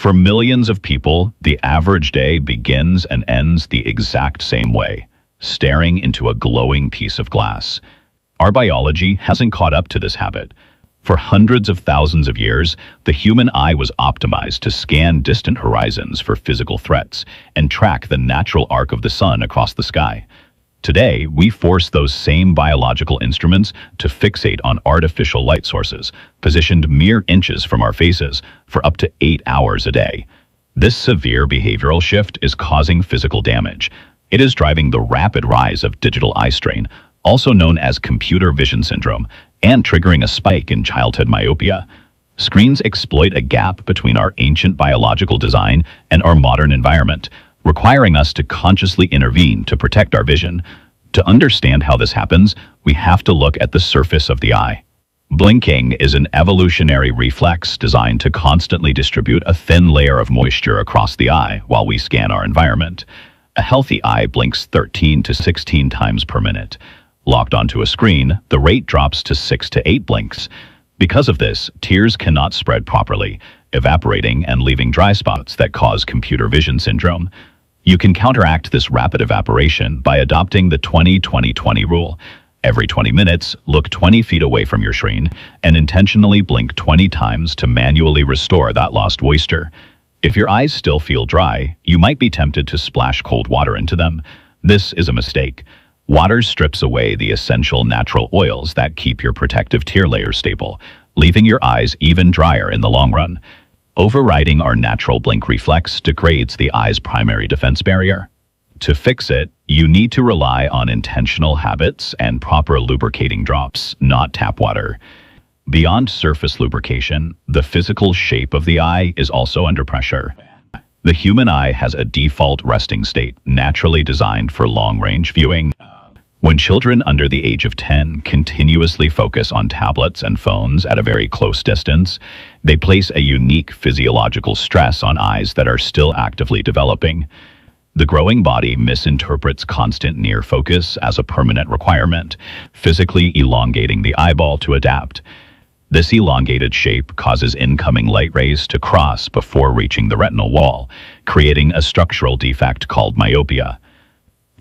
For millions of people, the average day begins and ends the exact same way, staring into a glowing piece of glass. Our biology hasn't caught up to this habit. For hundreds of thousands of years, the human eye was optimized to scan distant horizons for physical threats and track the natural arc of the sun across the sky. Today, we force those same biological instruments to fixate on artificial light sources, positioned mere inches from our faces, for up to 8 hours a day. This severe behavioral shift is causing physical damage. It is driving the rapid rise of digital eye strain, also known as computer vision syndrome, and triggering a spike in childhood myopia. Screens exploit a gap between our ancient biological design and our modern environment, requiring us to consciously intervene to protect our vision. To understand how this happens, we have to look at the surface of the eye. Blinking is an evolutionary reflex designed to constantly distribute a thin layer of moisture across the eye while we scan our environment. A healthy eye blinks 13 to 16 times per minute. Locked onto a screen, the rate drops to 6 to 8 blinks. Because of this, tears cannot spread properly, evaporating and leaving dry spots that cause computer vision syndrome. You can counteract this rapid evaporation by adopting the 20-20-20 rule. Every 20 minutes, look 20 feet away from your screen and intentionally blink 20 times to manually restore that lost moisture. If your eyes still feel dry, you might be tempted to splash cold water into them. This is a mistake. Water strips away the essential natural oils that keep your protective tear layer stable, leaving your eyes even drier in the long run. Overriding our natural blink reflex degrades the eye's primary defense barrier. To fix it, you need to rely on intentional habits and proper lubricating drops, not tap water. Beyond surface lubrication, the physical shape of the eye is also under pressure. The human eye has a default resting state, naturally designed for long-range viewing. When children under the age of 10 continuously focus on tablets and phones at a very close distance, they place a unique physiological stress on eyes that are still actively developing. The growing body misinterprets constant near focus as a permanent requirement, physically elongating the eyeball to adapt. This elongated shape causes incoming light rays to cross before reaching the retinal wall, creating a structural defect called myopia.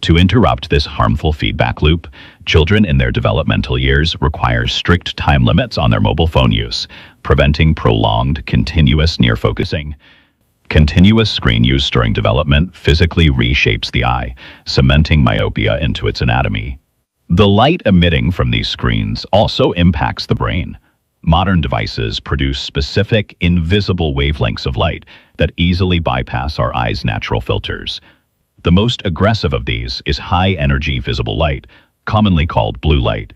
To interrupt this harmful feedback loop, children in their developmental years require strict time limits on their mobile phone use, preventing prolonged, continuous near-focusing. Continuous screen use during development physically reshapes the eye, cementing myopia into its anatomy. The light emitting from these screens also impacts the brain. Modern devices produce specific, invisible wavelengths of light that easily bypass our eyes' natural filters. The most aggressive of these is high-energy visible light, commonly called blue light.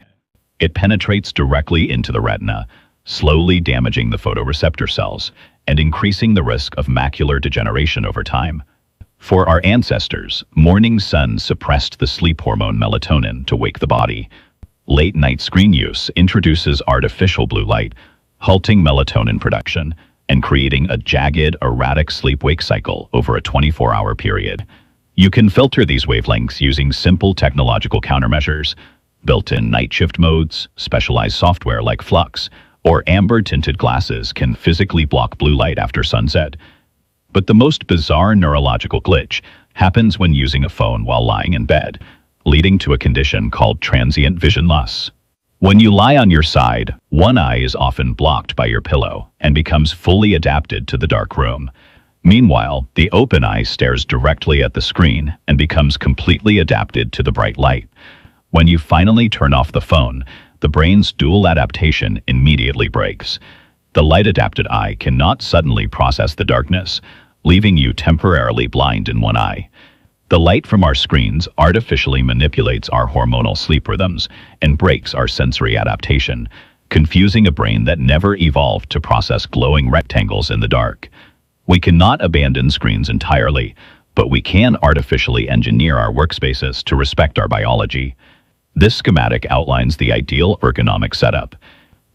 It penetrates directly into the retina, slowly damaging the photoreceptor cells and increasing the risk of macular degeneration over time. For our ancestors, morning sun suppressed the sleep hormone melatonin to wake the body. Late-night screen use introduces artificial blue light, halting melatonin production and creating a jagged, erratic sleep-wake cycle over a 24-hour period. You can filter these wavelengths using simple technological countermeasures, built-in night shift modes, specialized software like Flux, or amber-tinted glasses can physically block blue light after sunset. But the most bizarre neurological glitch happens when using a phone while lying in bed, leading to a condition called transient vision loss. When you lie on your side, one eye is often blocked by your pillow and becomes fully adapted to the dark room. Meanwhile, the open eye stares directly at the screen and becomes completely adapted to the bright light. When you finally turn off the phone, the brain's dual adaptation immediately breaks. The light-adapted eye cannot suddenly process the darkness, leaving you temporarily blind in one eye. The light from our screens artificially manipulates our hormonal sleep rhythms and breaks our sensory adaptation, confusing a brain that never evolved to process glowing rectangles in the dark. We cannot abandon screens entirely, but we can artificially engineer our workspaces to respect our biology. This schematic outlines the ideal ergonomic setup.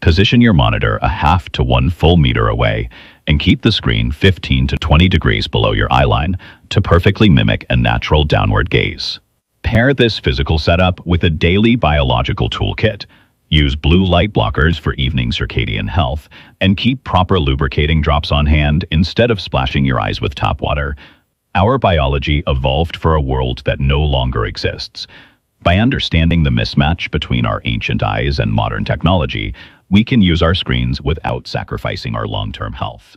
Position your monitor a half to 1 full meter away and keep the screen 15 to 20 degrees below your eye line to perfectly mimic a natural downward gaze. Pair this physical setup with a daily biological toolkit. Use blue light blockers for evening circadian health, and keep proper lubricating drops on hand instead of splashing your eyes with tap water. Our biology evolved for a world that no longer exists. By understanding the mismatch between our ancient eyes and modern technology, we can use our screens without sacrificing our long-term health.